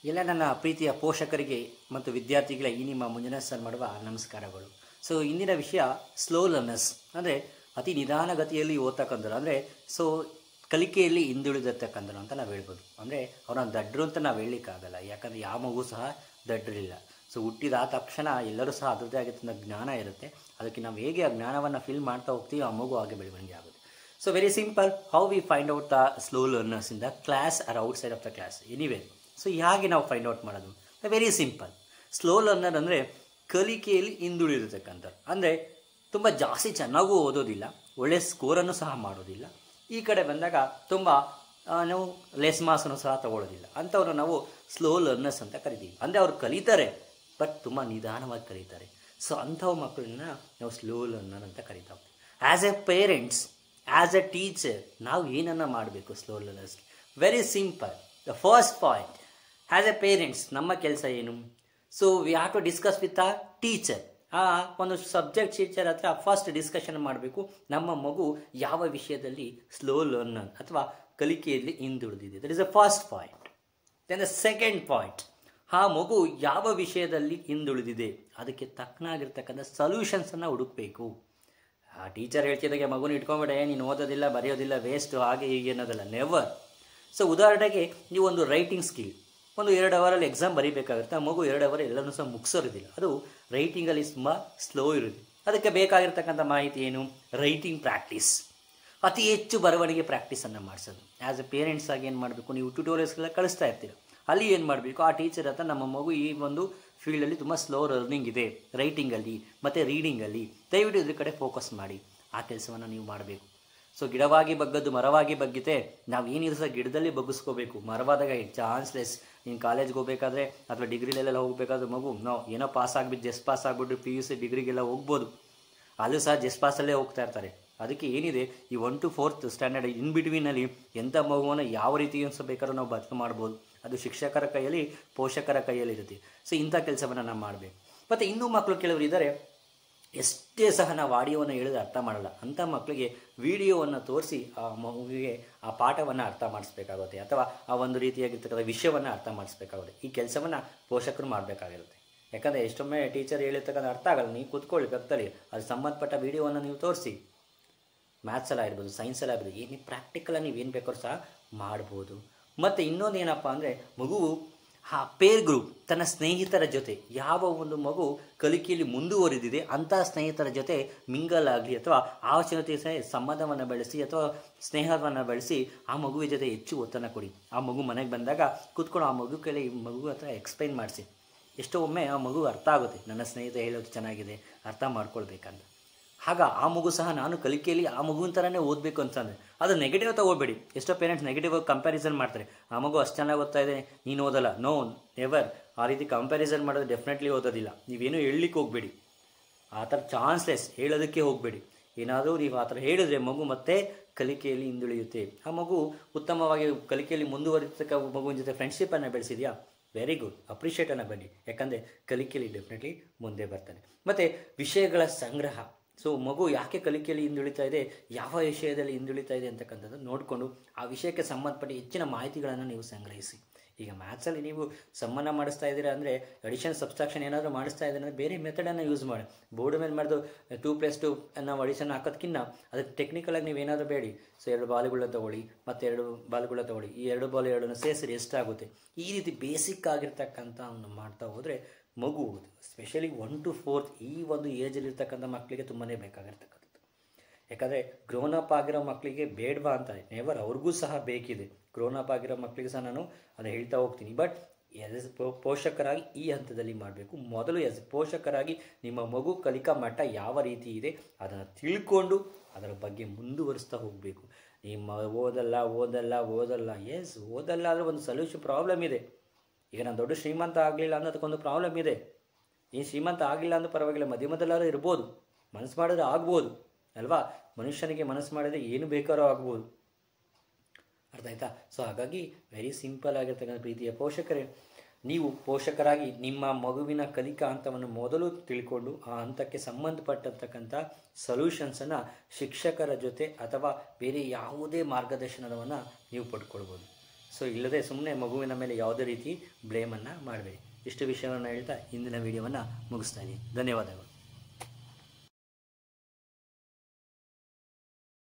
ಎಲ್ಲ ನನ್ನ ಪ್ರೀತಿಯ ಪೋಷಕರಿಗೆ ಮತ್ತು ವಿದ್ಯಾರ್ಥಿಗಳ ಈ ನಿಮ್ಮ ಮಂಜುನಾಥ್ ಸರ್ ಮಾಡುವ ನಮಸ್ಕಾರಗಳು. ಸೊ ಇಂದಿನ ವಿಷಯ ಸ್ಲೋ ಲರ್ನರ್ಸ್, ಅಂದರೆ ಅತಿ ನಿಧಾನಗತಿಯಲ್ಲಿ ಓದ್ತಕ್ಕಂಥದ್ದು, ಅಂದರೆ ಕಲಿಕೆಯಲ್ಲಿ ಹಿಂದುಳಿದಿರ್ತಕ್ಕಂಥದ್ದು ಅಂತ ನಾವು ಹೇಳ್ಬೋದು. ಅಂದರೆ ಅವ್ರನ್ನ ದಡ್ರು ಅಂತ ನಾವು ಹೇಳಲಿಕ್ಕಾಗಲ್ಲ, ಯಾಕಂದರೆ ಯಾವ ಮಗು ಸಹ ದಡ್ರಿಲ್ಲ. ಸೊ ಹುಟ್ಟಿದ ತಕ್ಷಣ ಎಲ್ಲರೂ ಸಹ ಅದರದ್ದೇ ಆಗಿರ್ತಕ್ಕಂಥ ಜ್ಞಾನ ಇರುತ್ತೆ. ಅದಕ್ಕೆ ನಾವು ಹೇಗೆ ಆ ಜ್ಞಾನವನ್ನು ಫಿಲ್ ಮಾಡ್ತಾ ಹೋಗ್ತೀವಿ, ಆ ಮಗು ಹಾಗೆ ಬೆಳವಣಿಗೆ ಆಗುತ್ತೆ. So very simple, how we find out the slow learners in the class or outside of the class anyway. So ಹೇಗೆ ನಾವು ಫೈಂಡ್ ಔಟ್ ಮಾಡೋದು? Very simple. ಸ್ಲೋ ಲರ್ನರ್ ಅಂದರೆ ಕಲಿಕೆಯಲ್ಲಿ ಹಿಂದುಳಿದಿರ್ತಕ್ಕಂಥದ್ದು, ಅಂದರೆ ತುಂಬ ಜಾಸ್ತಿ ಚೆನ್ನಾಗೂ ಓದೋದಿಲ್ಲ, ಒಳ್ಳೆಯ ಸ್ಕೋರನ್ನು ಸಹ ಮಾಡೋದಿಲ್ಲ. ಈ ಕಡೆ ಬಂದಾಗ ತುಂಬ ನಾವು ಲೆಸ್ ಮಾರ್ಕ್ಸನ್ನು ಸಹ ತಗೊಳ್ಳೋದಿಲ್ಲ. ಅಂಥವ್ರು ನಾವು ಸ್ಲೋ ಲರ್ನರ್ಸ್ ಅಂತ ಕರಿತೀವಿ. ಅಂದರೆ ಅವ್ರು ಕಲಿತಾರೆ, ಬಟ್ ತುಂಬ ನಿಧಾನವಾಗಿ ಕಲಿತಾರೆ. ಸೊ ಅಂಥವು ಮಕ್ಕಳನ್ನ ನಾವು ಸ್ಲೋ ಲರ್ನರ್ ಅಂತ ಕರಿತಾ ಹೋಗ್ತೀವಿ. As a parents, as a teacher, ನಾವು ಏನನ್ನು ಮಾಡಬೇಕು ಸ್ಲೋ ಲರ್ನರ್ಸ್ಗೆ? Very simple. The first point, as a parents ನಮ್ಮ ಕೆಲಸ ಏನು? So we have to discuss with a teacher. ಒಂದು ಸಬ್ಜೆಕ್ಟ್ ಟೀಚರ್ ಹತ್ರ ಫಸ್ಟ್ ಡಿಸ್ಕಷನ್ ಮಾಡಬೇಕು, ನಮ್ಮ ಮಗು ಯಾವ ವಿಷಯದಲ್ಲಿ ಸ್ಲೋ ಲರ್ನರ್ ಅಥವಾ ಕಲಿಕೆಯಲ್ಲಿ ಹಿಂದುಳಿದಿದೆ. That is the first point. Then the second point, ಆ ಮಗು ಯಾವ ವಿಷಯದಲ್ಲಿ ಹಿಂದುಳಿದಿದೆ ಅದಕ್ಕೆ ತಕ್ಕನಾಗಿರ್ತಕ್ಕಂಥ ಸೊಲ್ಯೂಷನ್ಸನ್ನು ಹುಡುಕಬೇಕು. ಆ ಟೀಚರ್ ಹೇಳ್ತಿದ್ದಾಗೆ ಮಗುನ ಇಟ್ಕೊಂಬೇಡ, ನೀನು ಓದೋದಿಲ್ಲ, ಬರೆಯೋದಿಲ್ಲ, ವೇಸ್ಟ್, ಹಾಗೆ ಹೀಗೆ ಅನ್ನೋದಲ್ಲ, ನೆವರ್. ಸೊ ಉದಾಹರಣೆಗೆ ನೀವು ಒಂದು ರೈಟಿಂಗ್ ಸ್ಕಿಲ್, ಒಂದು 2 ಅವರಲ್ಲಿ ಎಕ್ಸಾಮ್ ಬರೀಬೇಕಾಗುತ್ತೆ. ಆ ಮಗು 2 ಅವರ್ ಎಲ್ಲನೂ ಸಹ ಮುಗಿಸೋದಿಲ್ಲ, ಅದು ರೈಟಿಂಗಲ್ಲಿ ತುಂಬ ಸ್ಲೋ ಇರುತ್ತೆ. ಅದಕ್ಕೆ ಬೇಕಾಗಿರ್ತಕ್ಕಂಥ ಮಾಹಿತಿ ಏನು? ರೈಟಿಂಗ್ ಪ್ರಾಕ್ಟೀಸ್, ಅತಿ ಹೆಚ್ಚು ಬರವಣಿಗೆ ಪ್ರಾಕ್ಟೀಸನ್ನು ಮಾಡಿಸೋದು. ಆ್ಯಸ್ ಎ ಪೇರೆಂಟ್ಸ್ ಆಗಿ ಏನು ಮಾಡಬೇಕು, ನೀವು ಟ್ಯುಟೋರಿಯಲ್ಸ್ಗೆಲ್ಲ ಕಳಿಸ್ತಾ ಇರ್ತೀರ, ಅಲ್ಲಿ ಏನು ಮಾಡಬೇಕು, ಆ ಟೀಚರ್ ಹತ್ರ ನಮ್ಮ ಮಗು ಈ ಒಂದು ಫೀಲ್ಡಲ್ಲಿ ತುಂಬ ಸ್ಲೋ ಲರ್ನಿಂಗ್ ಇದೆ, ರೈಟಿಂಗಲ್ಲಿ ಮತ್ತು ರೀಡಿಂಗಲ್ಲಿ, ದಯವಿಟ್ಟು ಇದ್ರ ಕಡೆ ಫೋಕಸ್ ಮಾಡಿ. ಆ ಕೆಲಸವನ್ನು ನೀವು ಮಾಡಬೇಕು. ಸೊ ಗಿಡವಾಗಿ ಬಗ್ಗದ್ದು ಮರವಾಗಿ ಬಗ್ಗಿತೆ, ನಾವು ಏನಿದ್ರು ಸಹ ಗಿಡದಲ್ಲಿ ಬಗ್ಗಿಸ್ಕೋಬೇಕು. ಮರವಾದಾಗ ಚಾನ್ಸ್ಲೆಸ್. ನೀನು ಕಾಲೇಜ್ಗೆ ಹೋಗಬೇಕಾದ್ರೆ ಅಥವಾ ಡಿಗ್ರಿಲೆಲ್ಲ ಹೋಗಬೇಕಾದ್ರೆ ಮಗು ಏನೋ ಪಾಸ್ ಆಗಿಬಿಟ್ಟು ಜಸ್ಟ್ ಪಾಸ್ ಆಗಿಬಿಟ್ಟು PUC ಡಿಗ್ರಿಗೆಲ್ಲ ಹೋಗ್ಬೋದು, ಅಲ್ಲೂ ಸಹ ಜಸ್ಟ್ ಪಾಸಲ್ಲೇ ಹೋಗ್ತಾ ಇರ್ತಾರೆ. ಅದಕ್ಕೆ ಏನಿದೆ, ಈ 1 to 4th ಸ್ಟ್ಯಾಂಡರ್ಡ್ ಇನ್ ಬಿಟ್ವೀನಲ್ಲಿ ಎಂಥ ಮಗುವನ್ನು ಯಾವ ರೀತಿ ಬೇಕಾದ್ರೂ ನಾವು ಬದಲು ಮಾಡ್ಬೋದು. ಅದು ಶಿಕ್ಷಕರ ಕೈಯಲ್ಲಿ, ಪೋಷಕರ ಕೈಯಲ್ಲಿ ಇರುತ್ತೆ. ಸೊ ಇಂಥ ಕೆಲಸವನ್ನು ನಾವು ಮಾಡಬೇಕು. ಮತ್ತು ಇನ್ನೂ ಮಕ್ಕಳು ಕೆಲವರು ಇದ್ದಾರೆ, ಎಷ್ಟೇ ಸಹ ನಾವು ಆಡಿಯೋವನ್ನು ಹೇಳಿದ್ರೆ ಅರ್ಥ ಮಾಡಲ್ಲ. ಅಂಥ ಮಕ್ಕಳಿಗೆ ವಿಡಿಯೋವನ್ನು ತೋರಿಸಿ ಆ ಮಗುವಿಗೆ ಆ ಪಾಠವನ್ನು ಅರ್ಥ ಮಾಡಿಸ್ಬೇಕಾಗುತ್ತೆ, ಅಥವಾ ಆ ಒಂದು ರೀತಿಯಾಗಿರ್ತಕ್ಕಂಥ ವಿಷಯವನ್ನು ಅರ್ಥ ಮಾಡಿಸ್ಬೇಕಾಗುತ್ತೆ. ಈ ಕೆಲಸವನ್ನು ಪೋಷಕರು ಮಾಡಬೇಕಾಗಿರುತ್ತೆ. ಯಾಕಂದರೆ ಎಷ್ಟೊಮ್ಮೆ ಟೀಚರ್ ಹೇಳಿರ್ತಕ್ಕಂಥ ಅರ್ಥ ಆಗಲ್ಲ, ನೀವು ಕೂತ್ಕೊಳ್ಳಿ ಪಕ್ಕದಲ್ಲಿ, ಅದು ಸಂಬಂಧಪಟ್ಟ ವಿಡಿಯೋವನ್ನು ನೀವು ತೋರಿಸಿ. ಮ್ಯಾಥ್ಸ್ ಎಲ್ಲ ಇರ್ಬೋದು, ಸೈನ್ಸ್ ಎಲ್ಲ ಇರ್ಬೋದು, ಏನು ಪ್ರಾಕ್ಟಿಕಲಾಗಿ ನೀವೇನು ಬೇಕಾದ್ರೂ ಸಹ ಮಾಡ್ಬೋದು. ಮತ್ತು ಇನ್ನೊಂದು ಏನಪ್ಪ ಅಂದರೆ, ಮಗುವು ಆ ಪೇರ್ ಗ್ರೂಪ್, ತನ್ನ ಸ್ನೇಹಿತರ ಜೊತೆ, ಯಾವ ಒಂದು ಮಗು ಕಲಿಕೆಯಲ್ಲಿ ಮುಂದುವರಿದಿದೆ ಅಂಥ ಸ್ನೇಹಿತರ ಜೊತೆ ಮಿಂಗಲ್ ಆಗಲಿ, ಅಥವಾ ಆ ಜೊತೆ ಸಂಬಂಧವನ್ನು ಬೆಳೆಸಿ ಅಥವಾ ಸ್ನೇಹವನ್ನು ಬೆಳೆಸಿ ಆ ಮಗುವಿನ ಜೊತೆ ಹೆಚ್ಚು ಒತ್ತನ್ನು ಕೊಡಿ. ಆ ಮಗು ಮನೆಗೆ ಬಂದಾಗ ಕೂತ್ಕೊಂಡು ಆ ಮಗು ಕೈಲಿ ಮಗು ಹತ್ರ ಎಕ್ಸ್ಪ್ಲೈನ್ ಮಾಡಿಸಿ. ಎಷ್ಟೋ ಒಮ್ಮೆ ಆ ಮಗು ಅರ್ಥ ಆಗುತ್ತೆ, ನನ್ನ ಸ್ನೇಹಿತ ಹೇಳೋದು ಚೆನ್ನಾಗಿದೆ, ಅರ್ಥ ಮಾಡ್ಕೊಳ್ಬೇಕಂತ. ಆಗ ಆ ಮಗು ಸಹ ನಾನು ಕಲಿಕೆಯಲ್ಲಿ ಆ ಮಗುವಿನ ಥರನೇ ಓದಬೇಕು ಅಂತಂದರೆ, ಅದು ನೆಗೆಟಿವ್ ತಗೋಬೇಡಿ. ಎಷ್ಟೋ ಪೇರೆಂಟ್ಸ್ ನೆಗೆಟಿವ್ ಆಗಿ ಕಂಪ್ಯಾರಿಸನ್ ಮಾಡ್ತಾರೆ. ಆ ಮಗು ಅಷ್ಟು ಚೆನ್ನಾಗಿ ಓದ್ತಾ ಇದೆ, ನೀನು ಓದಲ್ಲ. No, never. ಆ ರೀತಿ ಕಂಪ್ಯಾರಿಸನ್ ಮಾಡೋದು ಡೆಫಿನೆಟ್ಲಿ ಓದೋದಿಲ್ಲ. ನೀವೇನು ಹೇಳಲಿಕ್ಕೆ ಹೋಗಬೇಡಿ, ಆ ಥರ ಚಾನ್ಸ್ಲೆಸ್, ಹೇಳೋದಕ್ಕೆ ಹೋಗಬೇಡಿ. ಏನಾದರೂ ನೀವು ಆ ಥರ ಹೇಳಿದ್ರೆ ಮಗು ಮತ್ತೆ ಕಲಿಕೆಯಲ್ಲಿ ಹಿಂದುಳಿಯುತ್ತೆ. ಆ ಮಗು ಉತ್ತಮವಾಗಿ ಕಲಿಕೆಯಲ್ಲಿ ಮುಂದುವರಿತಕ್ಕ ಮಗುವಿನ ಜೊತೆ ಫ್ರೆಂಡ್ಶಿಪ್ಪನ್ನು ಬೆಳೆಸಿದೆಯಾ, ವೆರಿ ಗುಡ್, ಅಪ್ರಿಷಿಯೇಟನ್ನು ಬನ್ನಿ. ಯಾಕಂದರೆ ಕಲಿಕೆಯಲ್ಲಿ ಡೆಫಿನೆಟ್ಲಿ ಮುಂದೆ ಬರ್ತಾನೆ. ಮತ್ತು ವಿಷಯಗಳ ಸಂಗ್ರಹ. ಸೊ ಮಗು ಯಾಕೆ ಕಲಿಕೆಯಲ್ಲಿ ಹಿಂದುಳಿತಾ ಇದೆ, ಯಾವ ವಿಷಯದಲ್ಲಿ ಹಿಂದುಳಿತಾ ಇದೆ ಅಂತಕ್ಕಂಥದ್ದು ನೋಡಿಕೊಂಡು ಆ ವಿಷಯಕ್ಕೆ ಸಂಬಂಧಪಟ್ಟ ಹೆಚ್ಚಿನ ಮಾಹಿತಿಗಳನ್ನು ನೀವು ಸಂಗ್ರಹಿಸಿ. ಈಗ ಮ್ಯಾಥ್ಸಲ್ಲಿ ನೀವು ಸಮ್ಮನ್ನು ಮಾಡಿಸ್ತಾ ಇದ್ದೀರಾ ಅಂದರೆ, ಅಡಿಷನ್ ಸಬ್ಸ್ಟ್ರಾಕ್ಷನ್ ಏನಾದರೂ ಮಾಡಿಸ್ತಾ ಇದ್ದೀರ ಅಂದರೆ ಬೇರೆ ಮೆಥಡನ್ನು ಯೂಸ್ ಮಾಡಿ. ಬೋರ್ಡ್ ಮೇಲೆ ಮಾಡಿದು 2+2 ಅನ್ನೋ ಅಡಿಷನ್ ಹಾಕೋದಕ್ಕಿಂತ ಅದಕ್ಕೆ ಟೆಕ್ನಿಕಲಾಗಿ ನೀವು ಏನಾದರೂ ಬೇಡಿ. ಸೊ 2 ಬಾಲ್ಗಳನ್ನ ತೊಗೊಳ್ಳಿ, ಮತ್ತು 2 ಬಾಲ್ಗಳನ್ನ ತೊಗೊಳ್ಳಿ, ಈ 2 ಬಾಲ್ 2 ಸೇರಿಸಿ ಎಷ್ಟಾಗುತ್ತೆ, ಈ ರೀತಿ ಬೇಸಿಕ್ ಆಗಿರ್ತಕ್ಕಂಥ ಮಾಡ್ತಾ ಹೋದರೆ ಮಗು, ಸ್ಪೆಷಲಿ 1 to 4th ಈ ಒಂದು ಏಜಲ್ಲಿರ್ತಕ್ಕಂಥ ಮಕ್ಕಳಿಗೆ ತುಂಬಾ ಬೇಕಾಗಿರ್ತಕ್ಕಂಥದ್ದು. ಯಾಕಂದರೆ ಗ್ರೋನಪ್ ಆಗಿರೋ ಮಕ್ಕಳಿಗೆ ಬೇಡವಾ ಅಂತ ನೆವರ್, ಅವ್ರಿಗೂ ಸಹ ಬೇಕಿದೆ. ಗ್ರೋನಪ್ ಆಗಿರೋ ಮಕ್ಕಳಿಗೆ ಸಹ ನಾನು ಅದನ್ನು ಹೇಳ್ತಾ ಹೋಗ್ತೀನಿ. ಬಟ್ ಎಸ್ ಪೋಷಕರಾಗಿ ಈ ಹಂತದಲ್ಲಿ ಮಾಡಬೇಕು. ಮೊದಲು ಪೋಷಕರಾಗಿ ನಿಮ್ಮ ಮಗು ಕಲಿಕಾ ಮಟ್ಟ ಯಾವ ರೀತಿ ಇದೆ ಅದನ್ನು ತಿಳ್ಕೊಂಡು ಅದರ ಬಗ್ಗೆ ಮುಂದುವರಿಸ್ತಾ ಹೋಗಬೇಕು. ನಿಮ್ಮ ಓದಲ್ಲ ಓದಲ್ಲ ಓದಲ್ಲ, ಎಸ್ ಓದಲ್ಲ ಅಂದರೆ ಒಂದು ಸೊಲ್ಯೂಷನ್ ಪ್ರಾಬ್ಲಮ್ ಇದೆ. ಈಗ ನಾನು ದೊಡ್ಡ ಶ್ರೀಮಂತ ಆಗಲಿಲ್ಲ ಅನ್ನೋದಕ್ಕೊಂದು ಪ್ರಾಬ್ಲಮ್ ಇದೆ. ಈ ಶ್ರೀಮಂತ ಆಗಿಲ್ಲ ಅಂದ್ರೂ ಪರವಾಗಿಲ್ಲ, ಮಧ್ಯಮದಲ್ಲಾದ್ರೂ ಇರ್ಬೋದು, ಮನಸ್ಸು ಮಾಡಿದ್ರೆ ಆಗ್ಬೋದು ಅಲ್ವಾ. ಮನುಷ್ಯನಿಗೆ ಮನಸ್ಸು ಮಾಡಿದರೆ ಏನು ಬೇಕಾದ್ರೂ ಆಗ್ಬೋದು, ಅರ್ಥ ಆಯ್ತಾ. ಸೊ ಹಾಗಾಗಿ ವೆರಿ ಸಿಂಪಲ್ ಆಗಿರ್ತಕ್ಕಂಥ ಪ್ರೀತಿಯ ಪೋಷಕರೇ, ನೀವು ಪೋಷಕರಾಗಿ ನಿಮ್ಮ ಮಗುವಿನ ಕಲಿಕಾ ಹಂತವನ್ನು ಮೊದಲು ತಿಳ್ಕೊಂಡು ಆ ಹಂತಕ್ಕೆ ಸಂಬಂಧಪಟ್ಟಿರ್ತಕ್ಕಂಥ ಸೊಲ್ಯೂಷನ್ಸನ್ನು ಶಿಕ್ಷಕರ ಜೊತೆ ಅಥವಾ ಬೇರೆ ಯಾವುದೇ ಮಾರ್ಗದರ್ಶನವನ್ನು ನೀವು ಪಡ್ಕೊಳ್ಬೋದು. ಸೊ ಇಲ್ಲದೆ ಸುಮ್ಮನೆ ಮಗುವಿನ ಮೇಲೆ ಯಾವುದೇ ರೀತಿ ಬ್ಲೇಮನ್ನು ಮಾಡಬೇಡಿ. ಇಷ್ಟು ವಿಷಯವನ್ನು ಹೇಳ್ತಾ ಇಂದಿನ ವಿಡಿಯೋವನ್ನು ಮುಗಿಸ್ತಾ ಇದ್ದೀನಿ. ಧನ್ಯವಾದಗಳು.